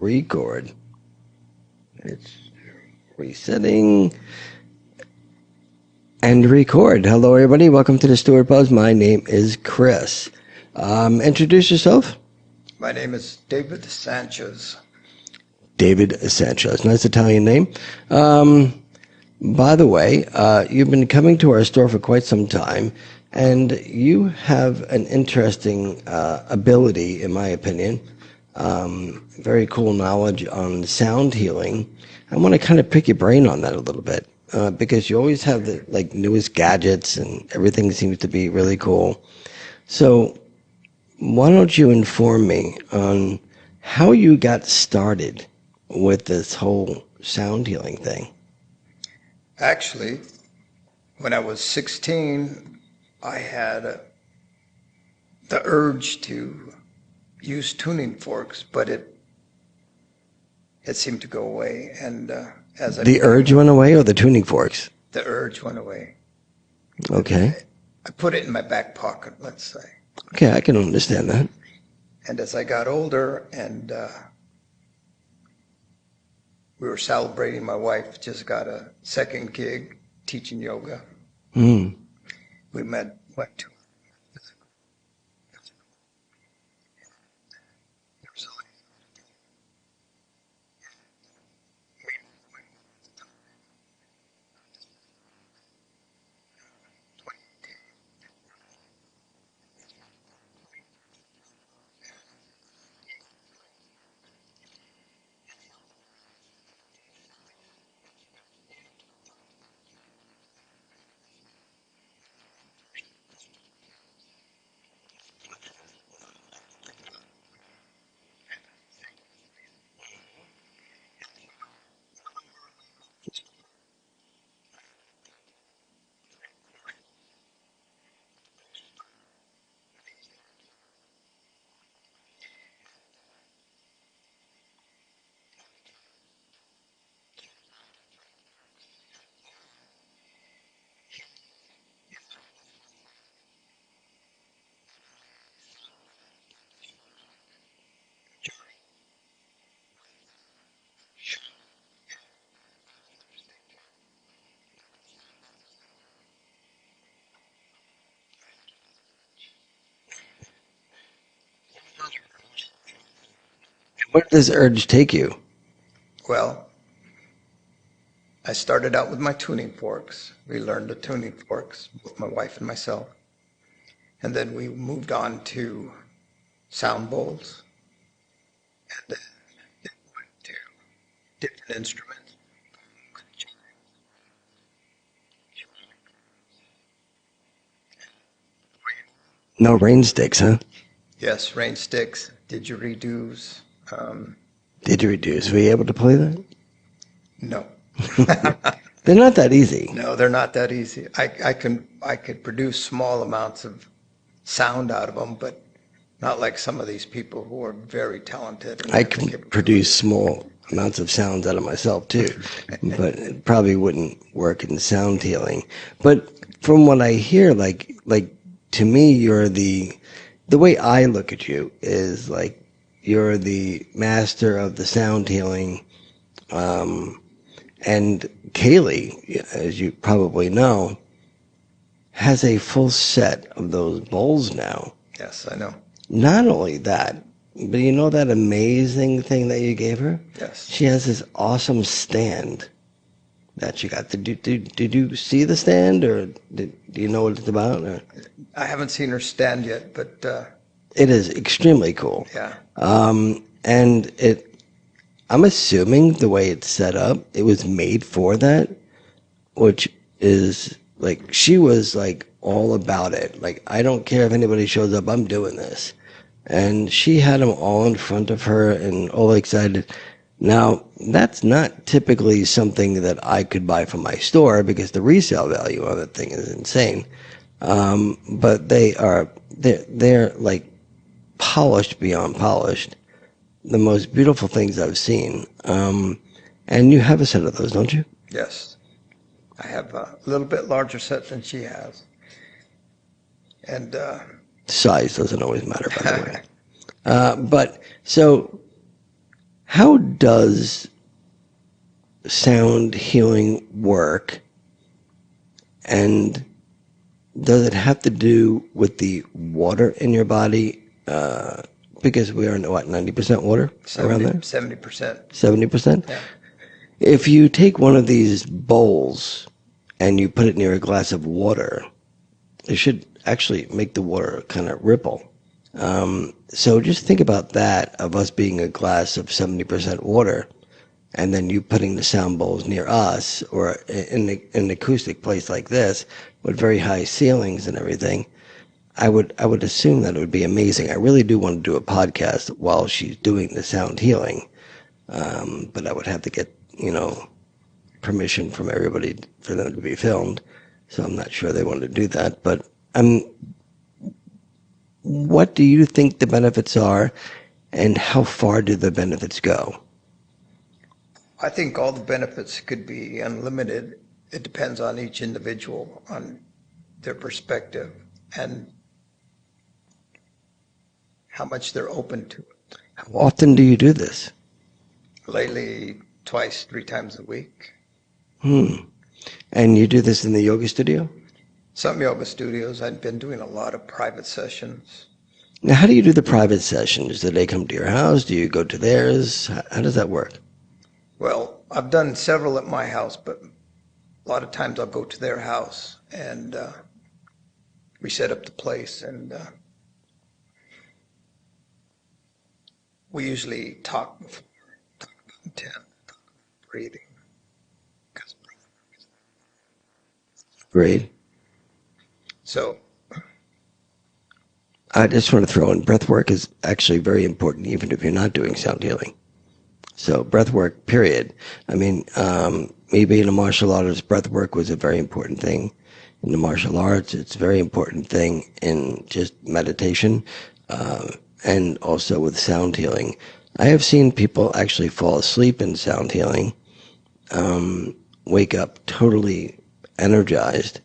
record. It's resetting and record. Hello, everybody. Welcome to the Stewart Buzz. My name is Chris. Introduce yourself. My name is David Sanchez. David Sanchez. Nice Italian name. By the way, you've been coming to our store for quite some time, and you have an interesting ability, in my opinion. Very cool knowledge on sound healing. I want to kind of pick your brain on that a little bit, because you always have the newest gadgets and everything seems to be really cool. So why don't you inform me on how you got started with this whole sound healing thing? Actually, when I was 16, I had the urge to use tuning forks, but it seemed to go away. And the urge went away, or the tuning forks? The urge went away. Okay. I put it in my back pocket, let's say. Okay, I can understand that. And as I got older and we were celebrating, my wife just got a second gig teaching yoga. Mm. We went to Where does urge take you? Well, I started out with my tuning forks. We learned the tuning forks, both my wife and myself. And then we moved on to sound bowls. And then it went to different instruments. No rain sticks, huh? Yes, rain sticks, didgeridoos. Didgeridoos. Were you able to play that? No. They're not that easy. No, they're not that easy. I could produce small amounts of sound out of them, but not like some of these people who are very talented. I can produce small amounts of sounds out of myself too, but it probably wouldn't work in sound healing. But from what I hear, like to me, you're the way I look at you is like you're the master of the sound healing. And Kaylee, as you probably know, has a full set of those bowls now. Yes, I know. Not only that, but you know that amazing thing that you gave her? Yes. She has this awesome stand that she got. Did you see the stand, or do you know what it's about? Or? I haven't seen her stand yet, but it is extremely cool. Yeah. And I'm assuming the way it's set up, it was made for that, which is like, she was like all about it. Like, I don't care if anybody shows up, I'm doing this. And she had them all in front of her and all excited. Now, that's not typically something that I could buy from my store because the resale value on that thing is insane. But they're like polished beyond polished. The most beautiful things I've seen. And you have a set of those, don't you? Yes. I have a little bit larger set than she has. And size doesn't always matter, by the way. But so How does sound healing work, and does it have to do with the water in your body? Because we are, what, 90% water around 70, there? 70%. 70%? Yeah. If you take one of these bowls and you put it near a glass of water, it should actually make the water kind of ripple. So just think about that, of us being a glass of 70% water, and then you putting the sound bowls near us, or in an acoustic place like this with very high ceilings and everything. I would assume that it would be amazing. I really do want to do a podcast while she's doing the sound healing, but I would have to get, permission from everybody for them to be filmed. So I'm not sure they want to do that. But what do you think the benefits are, and how far do the benefits go? I think all the benefits could be unlimited. It depends on each individual, on their perspective, and how much they're open to it. How often do you do this? Lately, twice, 3 times a week. And you do this in the yoga studio? Some yoga studios, I've been doing a lot of private sessions. Now, how do you do the private sessions? Do they come to your house? Do you go to theirs? How does that work? Well, I've done several at my house, but a lot of times I'll go to their house and we set up the place, and we usually talk before, talk about intent, talk about breathing. Great. So I just want to throw in, breath work is actually very important, even if you're not doing sound healing. So breath work, period. I mean, me being a martial artist, breath work was a very important thing in the martial arts. It's a very important thing in just meditation, and also with sound healing. I have seen people actually fall asleep in sound healing, wake up totally energized.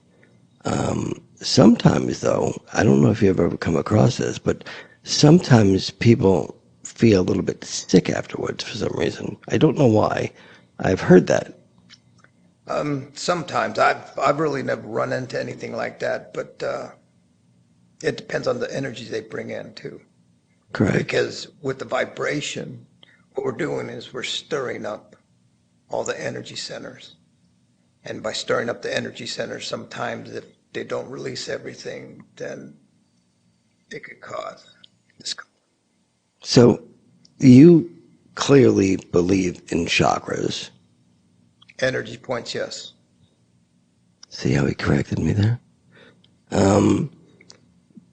Sometimes, though, I don't know if you've ever come across this, but sometimes people feel a little bit sick afterwards for some reason. I don't know why. I've heard that. sometimes I've really never run into anything like that, but it depends on the energy they bring in too. Correct. Because with the vibration, what we're doing is we're stirring up all the energy centers. And by stirring up the energy centers, sometimes if they don't release everything, then it could cause discomfort. So you clearly believe in chakras. Energy points, yes. See how he corrected me there?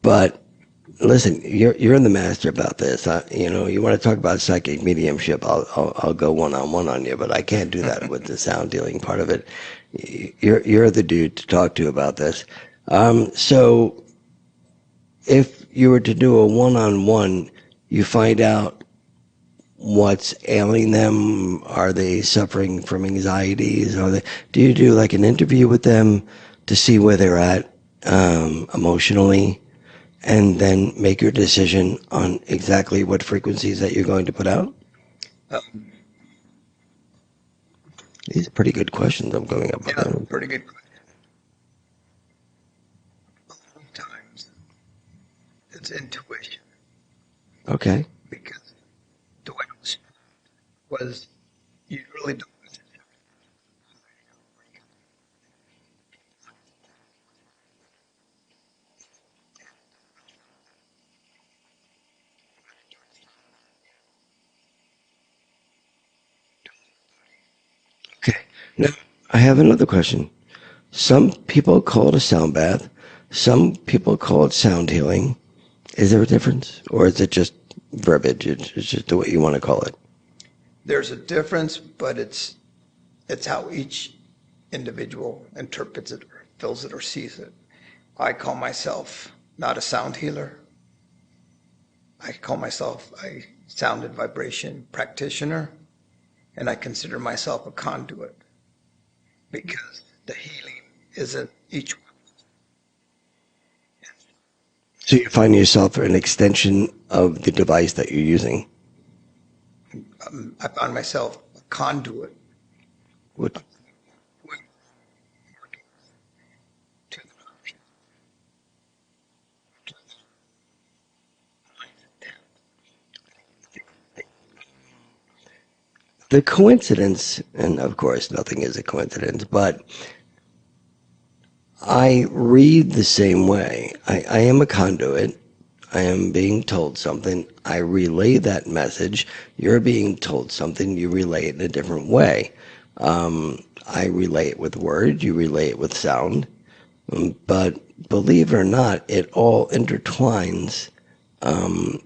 But listen, you're the master about this. You want to talk about psychic mediumship? I'll go one-on-one on you, but I can't do that with the sound dealing part of it. You're the dude to talk to about this. So if you were to do a one-on-one, you find out what's ailing them. Are they suffering from anxieties? Do you do like an interview with them to see where they're at emotionally, and then make your decision on exactly what frequencies that you're going to put out? Um, These are pretty good questions I'm going up with. yeah, pretty good question. Sometimes it's intuition, Okay. because the way it was you really don't. Okay. Now, I have another question. Some people call it a sound bath. Some people call it sound healing. Is there a difference? Or is it just verbiage? It's just the way you want to call it? There's a difference, but it's how each individual interprets it, or feels it, or sees it. I call myself not a sound healer. I call myself a sound and vibration practitioner, and I consider myself a conduit, because the healing is in each one. So you find yourself an extension of the device that you're using. I found myself a conduit What to the coincidence, and of course nothing is a coincidence, but I read the same way. I am a conduit. I am being told something. I relay that message. You're being told something. You relay it in a different way. I relay it with words. You relay it with sound. But believe it or not, it all intertwines.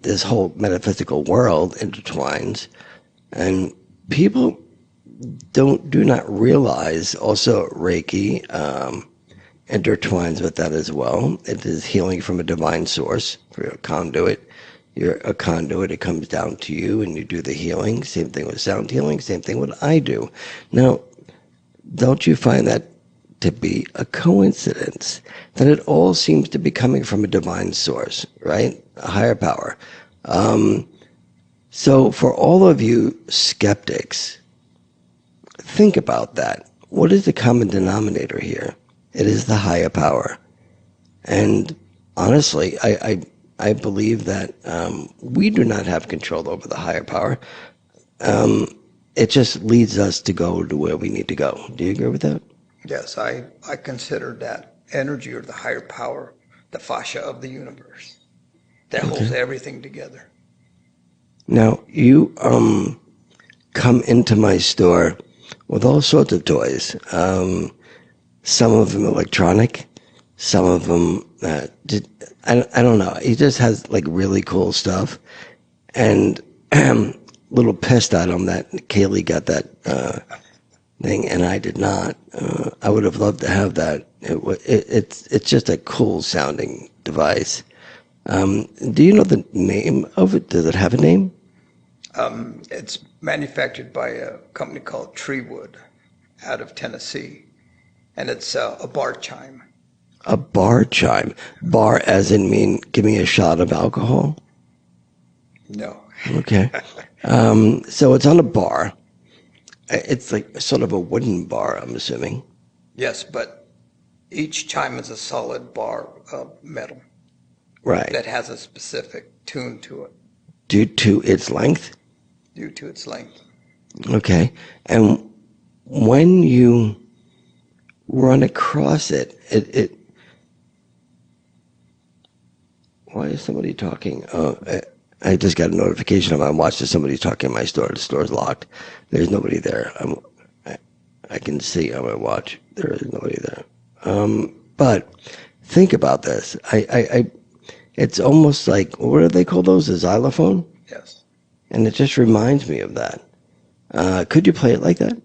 This whole metaphysical world intertwines, and people do not realize also Reiki intertwines with that as well. It is healing from a divine source for a conduit. You're a conduit. It comes down to you, and you do the healing. Same thing with sound healing. Same thing with I do. Now, don't you find that to be a coincidence that it all seems to be coming from a divine source, right? A higher power. So for all of you skeptics, think about that. What is the common denominator here? It is the higher power. And honestly, I believe that we do not have control over the higher power. It just leads us to go to where we need to go. Do you agree with that? Yes, I consider that energy or the higher power the fascia of the universe that holds Okay. everything together. Now, you come into my store with all sorts of toys. Some of them electronic, some of them, I don't know. He just has like really cool stuff. And a little pissed at him that Kaylee got that thing and I did not. I would have loved to have that. It's just a cool sounding device. Do you know the name of it? Does it have a name? It's manufactured by a company called Treewood out of Tennessee, and it's a bar chime. A bar chime. Bar as in mean, give me a shot of alcohol? No. Okay. So it's on a bar. It's like sort of a wooden bar, I'm assuming. Yes, but each chime is a solid bar of metal Right. that has a specific tune to it Due to its length? due to its length. Okay. And when you run across it, why is somebody talking? Oh, I just got a notification on my watch that somebody's talking in my store. The store's locked. There's nobody there. I can see on my watch there is nobody there. But think about this. It's almost like, what do they call those? A xylophone? Yes. And it just reminds me of that. Could you play it like that?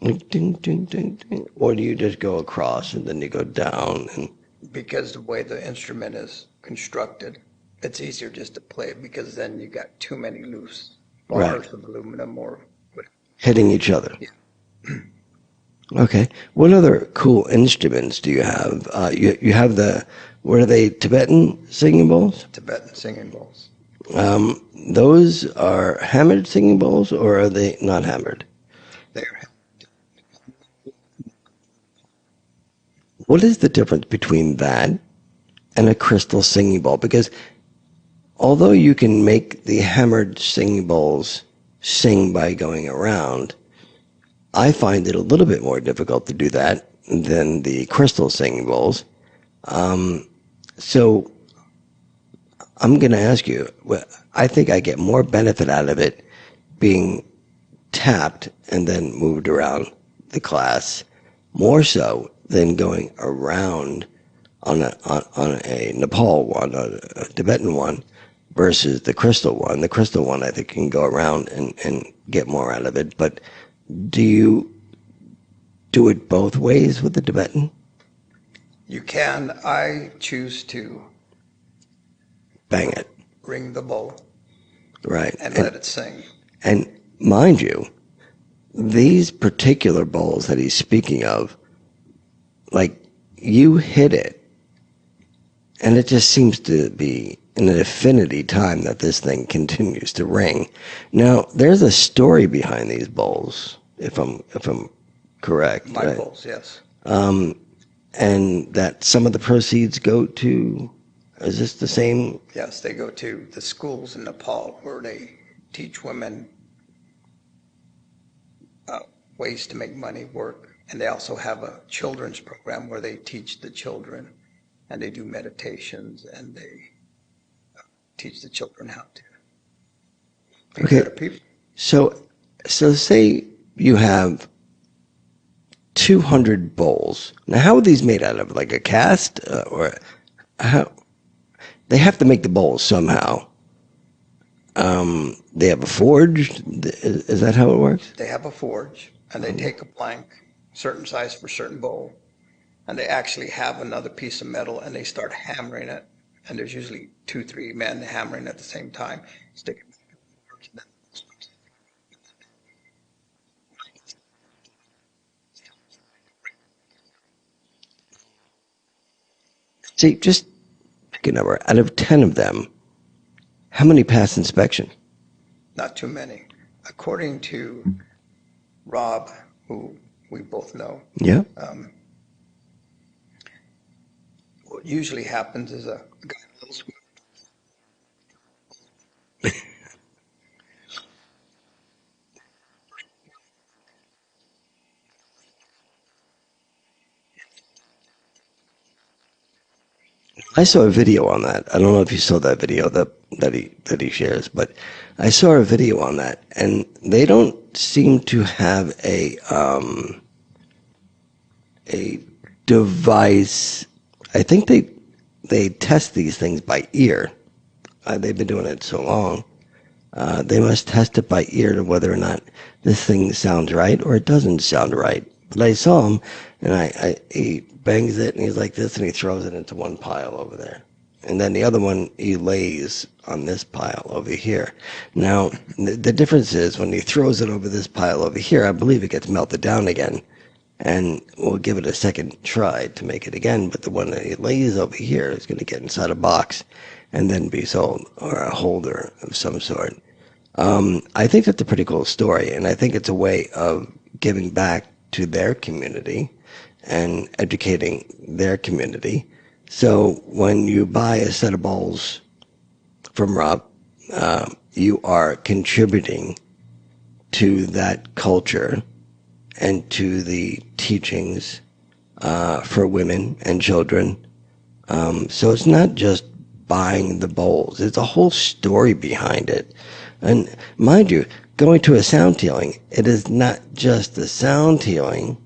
Like ding, ding, ding, ding. Or do you just go across and then you go down? And Because the way the instrument is constructed, it's easier just to play it because then you got too many loose right, bars of aluminum or whatever. hitting each other. Yeah. Okay. What other cool instruments do you have? You have what are they, Tibetan singing bowls? Tibetan singing bowls. Those are hammered singing bowls, or are they not hammered? They're What is the difference between that and a crystal singing bowl? Because although you can make the hammered singing bowls sing by going around, I find it a little bit more difficult to do that than the crystal singing bowls. So I'm going to ask you, I think I get more benefit out of it being tapped and then moved around the class, more so than going around on a Nepal one, a Tibetan one, versus the crystal one. The crystal one, I think, can go around and get more out of it. But do you do it both ways with the Tibetan? You can. I choose to Bang it. ring the bowl Right. and let it sing. And mind you, these particular bowls that he's speaking of, like you hit it, and it just seems to be an infinity time that this thing continues to ring. Now, there's a story behind these bowls, if I'm correct, My right? bowls, yes. And that some of the proceeds go to, is this the same? Yes, they go to the schools in Nepal where they teach women uh, ways to make money work. And they also have a children's program where they teach the children and they do meditations and they teach the children how to be Okay, better people. so say you have 200 bowls. Now, how are these made out of? Like a cast, or how? They have to make the bowls somehow. They have a forge. Is that how it works? They have a forge and they take a plank, certain size for certain bowl, and they actually have another piece of metal and they start hammering it. And there's usually 2, 3 men hammering at the same time, sticking back in the forge. And then See, just pick a number. Out of 10 of them, how many pass inspection? not too many. According to Rob, who we both know, Yeah. what usually happens is a guy knows I saw a video on that. I don't know if you saw that video that he shares, but I saw a video on that, and they don't seem to have a device. I think they test these things by ear. They've been doing it so long. They must test it by ear to whether or not this thing sounds right or it doesn't sound right. But I saw him, and he bangs it, and he's like this, and he throws it into one pile over there. And then the other one he lays on this pile over here. Now, the difference is when he throws it over this pile over here, I believe it gets melted down again. And we'll give it a second try to make it again, but the one that he lays over here is going to get inside a box and then be sold, or a holder of some sort. I think that's a pretty cool story, and I think it's a way of giving back to their community and educating their community. So when you buy a set of bowls from Rob, you are contributing to that culture and to the teachings for women and children. So it's not just buying the bowls. There's a whole story behind it. And mind you, going to a sound healing, it is not just the sound healing.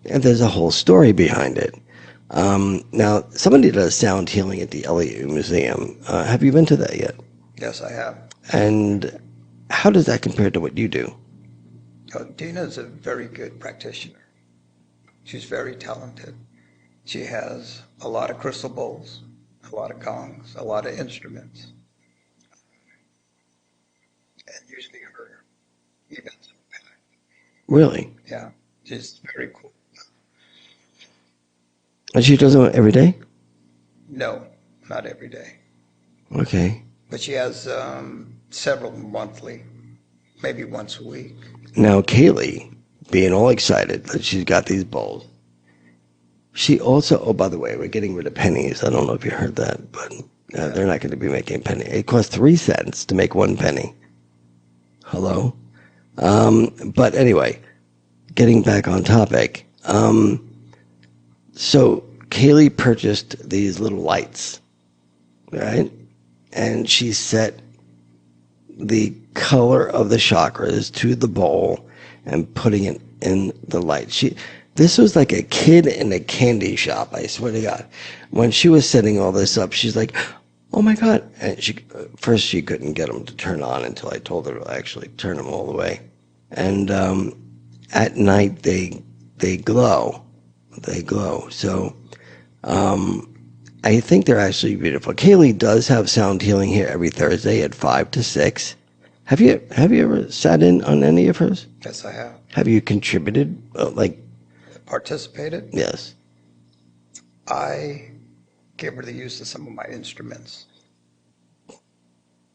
There's a whole story behind it. Now, somebody does sound healing at the Elliott Museum. Have you been to that yet? Yes, I have. And how does that compare to what you do? Dina is a very good practitioner. She's very talented. She has a lot of crystal bowls, a lot of gongs, a lot of instruments. And usually her events are packed. Really? Yeah, she's very cool. And she does it every day? No, not every day. Okay. But she has several monthly, maybe once a week. Now, Kaylee, being all excited that she's got these bowls, she also, oh, by the way, we're getting rid of pennies. I don't know if you heard that, but they're not going to be making penny. It costs 3 cents to make 1 penny. Hello? But anyway, getting back on topic. So Kaylee purchased these little lights, right? And she set the color of the chakras to the bowl and putting it in the light. This was like a kid in a candy shop, I swear to God. When she was setting all this up, she's like, oh my God. And first she couldn't get them to turn on until I told her to actually turn them all the way. And at night they glow. They glow. So I think they're actually beautiful. Kaylee does have sound healing here every Thursday at 5 to 6. Have you ever sat in on any of hers? Yes, I have. Have you contributed? Participated? Yes. I gave her the use of some of my instruments.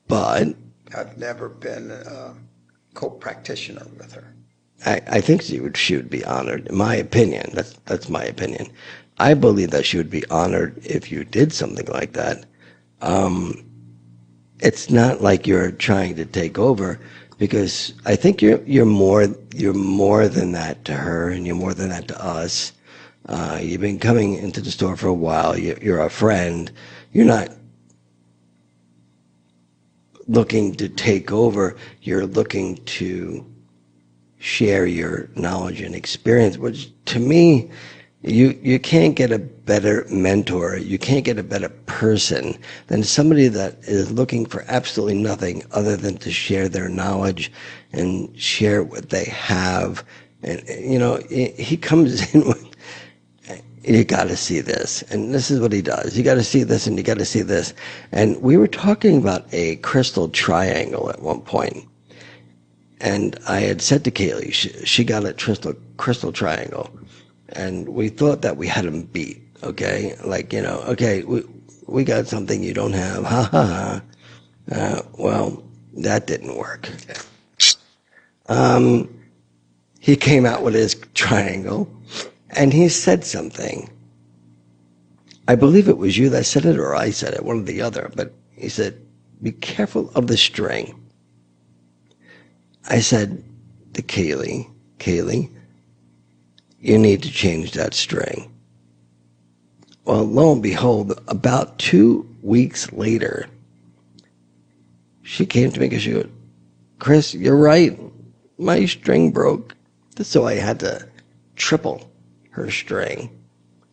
but I've never been a co-practitioner with her. I think she would be honored. In my opinion, that's my opinion. I believe that she would be honored if you did something like that. It's not like you're trying to take over, because I think you're more than that to her, and you're more than that to us. You've been coming into the store for a while. You're a friend. You're not looking to take over. You're looking to share your knowledge and experience, which to me, you can't get a better mentor, you can't get a better person than somebody that is looking for absolutely nothing other than to share their knowledge and share what they have. And he comes in with, you got to see this, and this is what he does. You got to see this, and you got to see this. And we were talking about a crystal triangle at one point, and I had said to Kaylee, she got a crystal triangle, and we thought that we had him beat. Okay, like okay, we got something you don't have. Ha ha ha. Well, that didn't work. He came out with his triangle, and he said something. I believe it was you that said it, or I said it, one or the other. But he said, "Be careful of the string." I said to Kaylee, you need to change that string. Well, lo and behold, about 2 weeks later, she came to me because she goes, "Chris, you're right. My string broke." So I had to triple her string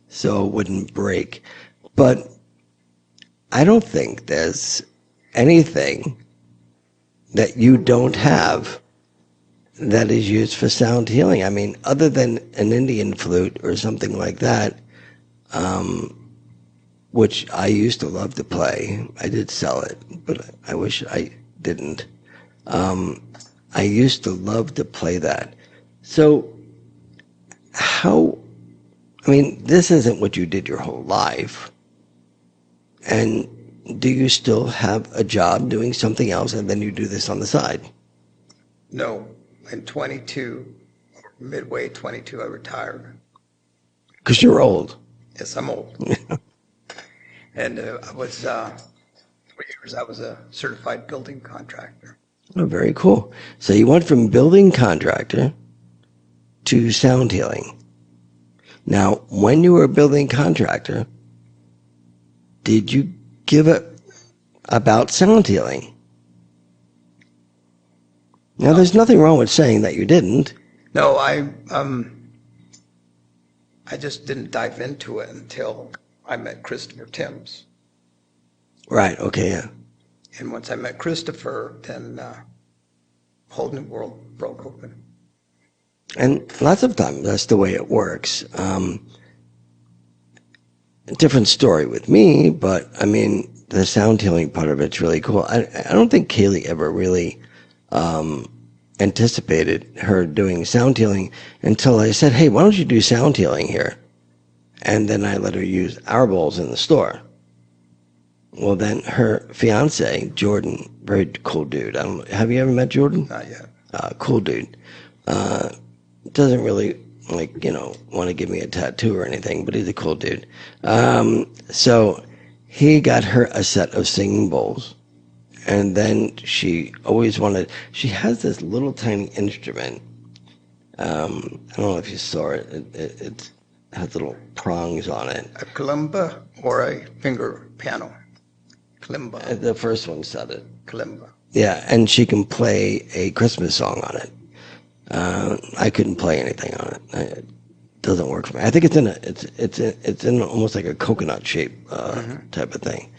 so it wouldn't break. But I don't think there's anything that you don't have that is used for sound healing. I mean, other than an Indian flute or something like that, which I used to love to play. I did sell it, but I wish I didn't. I used to love to play that. So this isn't what you did your whole life. And do you still have a job doing something else, and then you do this on the side? No, in 22, midway 22, I retired. Because you're old. Yes, I'm old. And I was, 3 years, I was a certified building contractor. Oh, very cool. So you went from building contractor to sound healing. Now, when you were a building contractor, did you give it about sound healing? Now, there's nothing wrong with saying that you didn't. No, I just didn't dive into it until I met Christopher Timms. Right, okay, yeah. And once I met Christopher, then a whole new world broke open. And lots of times that's the way it works. A different story with me, but I mean, the sound healing part of it's really cool. I don't think Kaylee ever really anticipated her doing sound healing until I said, "Hey, why don't you do sound healing here?" And then I let her use our bowls in the store. Well, then her fiance, Jordan, very cool dude. Have you ever met Jordan? Not yet. Cool dude. Doesn't really want to give me a tattoo or anything, but he's a cool dude. So he got her a set of singing bowls, and then she has this little tiny instrument. I don't know if you saw it. It has little prongs on it. A kalimba or a finger piano? Kalimba. The first one said it. Kalimba. Yeah, and she can play a Christmas song on it. I couldn't play anything on it. It doesn't work for me. I think it's in almost like a coconut shape type of thing.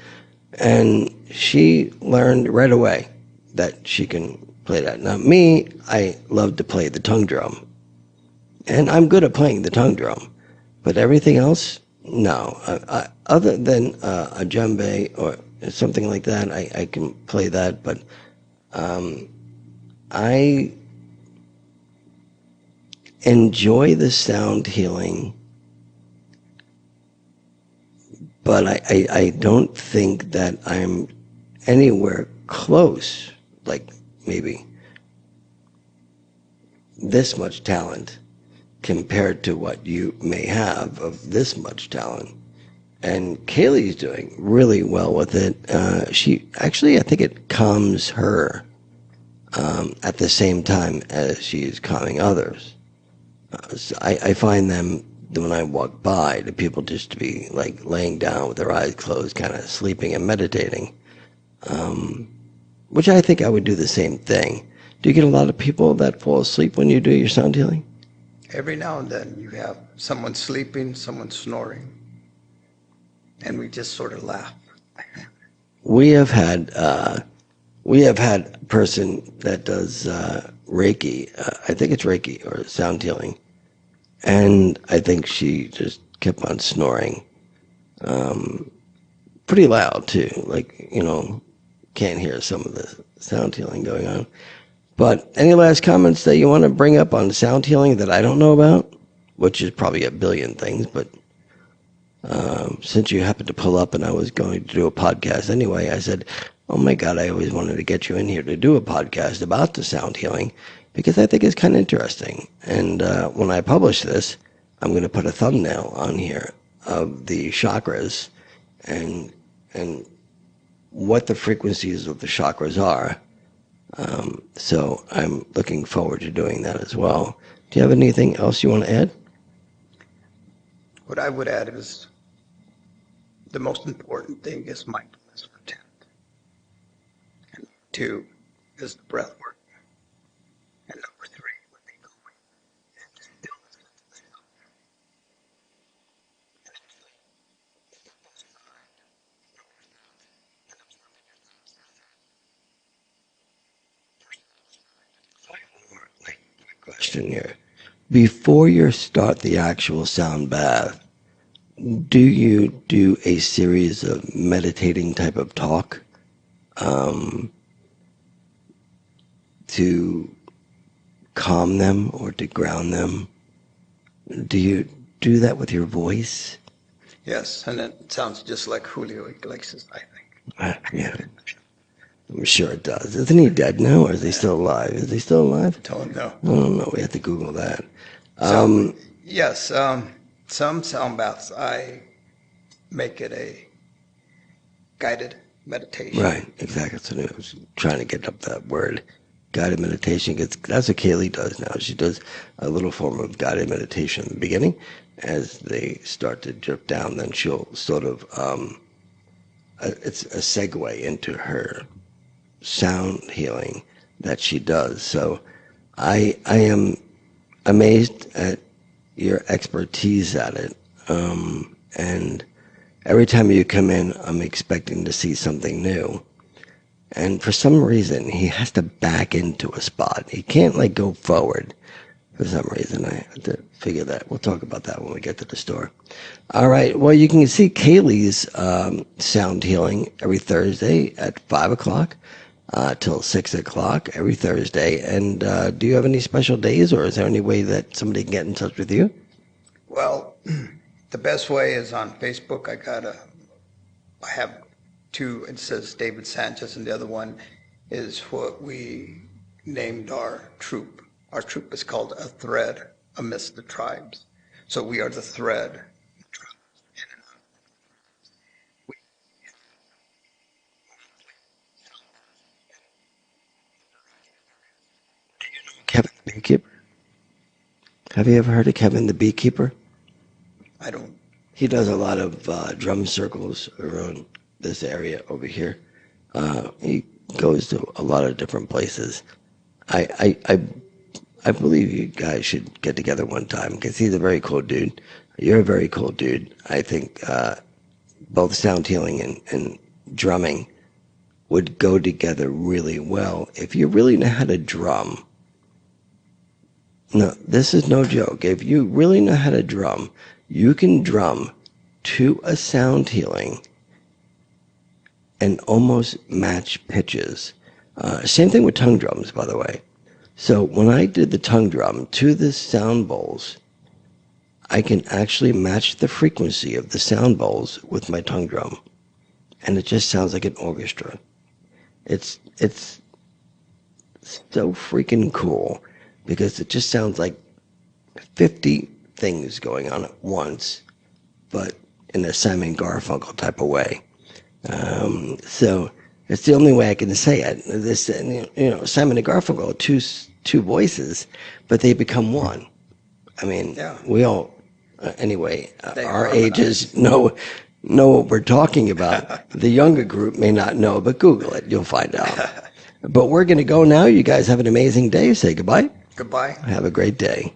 And she learned right away that she can play that. Now me, I love to play the tongue drum. And I'm good at playing the tongue drum. But everything else, no. Other than a djembe or something like that, I can play that. But I enjoy the sound healing, but I don't think that I'm anywhere close, like maybe this much talent compared to what you may have of this much talent. And Kaylee's doing really well with it. She actually, I think it calms her at the same time as she's calming others. So I find them, when I walk by, the people just to be like laying down with their eyes closed, kind of sleeping and meditating, which I think I would do the same thing. Do you get a lot of people that fall asleep when you do your sound healing? Every now and then you have someone sleeping, someone snoring, and we just sort of laugh. We have had a person that does Reiki. I think it's Reiki or sound healing, and I think she just kept on snoring, pretty loud too. Like, can't hear some of the sound healing going on. But any last comments that you want to bring up on sound healing that I don't know about? Which is probably a billion things, but since you happened to pull up and I was going to do a podcast anyway, I said, oh my God, I always wanted to get you in here to do a podcast about the sound healing because I think it's kind of interesting. And when I publish this, I'm going to put a thumbnail on here of the chakras and what the frequencies of the chakras are. So I'm looking forward to doing that as well. Do you have anything else you want to add? What I would add is the most important thing is mindfulness for 10. And 2 is the breath work. And number 3 would be going into stillness into the self. And actually, step aside from your thoughts and observing your thoughts as I have one more quick question here. Before you start the actual sound bath, do you do a series of meditating type of talk to calm them or to ground them? Do you do that with your voice? Yes, and it sounds just like Julio Iglesias, I think. Yeah, I'm sure it does. Isn't he dead now, or is he still alive? Is he still alive? Don't know. I don't know. We have to Google that. So, yes, some sound baths, I make it a guided meditation. Right, exactly. So I was trying to get up that word. Guided meditation. That's what Kaylee does now. She does a little form of guided meditation in the beginning. As they start to drift down, then she'll sort of, it's a segue into her sound healing that she does. So I am amazed at your expertise at it. And every time you come in, I'm expecting to see something new. And for some reason, he has to back into a spot. He can't go forward. For some reason, I have to figure that. We'll talk about that when we get to the store. All right. Well, you can see Kaylee's sound healing every Thursday at 5 o'clock till 6 o'clock every Thursday. And do you have any special days, or is there any way that somebody can get in touch with you? Well, the best way is on Facebook. I have 2. It says David Sanchez, and the other one is what we named our troop. Our troop is called A Thread Amidst the Tribes. So we are the thread. Kevin the Beekeeper? Have you ever heard of Kevin the Beekeeper? I don't. He does a lot of drum circles around this area over here. He goes to a lot of different places. I believe you guys should get together one time because he's a very cool dude. You're a very cool dude. I think both sound healing and drumming would go together really well if you really know how to drum. No, this is no joke. If you really know how to drum, you can drum to a sound healing and almost match pitches. Same thing with tongue drums, by the way. So when I did the tongue drum to the sound bowls, I can actually match the frequency of the sound bowls with my tongue drum. And it just sounds like an orchestra. It's so freaking cool because it just sounds like 50 things going on at once, but in a Simon Garfunkel type of way. So it's the only way I can say it. This, Simon and Garfunkel are two voices, but they become one. I mean, Yeah. we all, anyway, They our harmonize. ages know what we're talking about. The younger group may not know, but Google it. You'll find out. But we're going to go now. You guys have an amazing day. Say goodbye. Goodbye. Have a great day.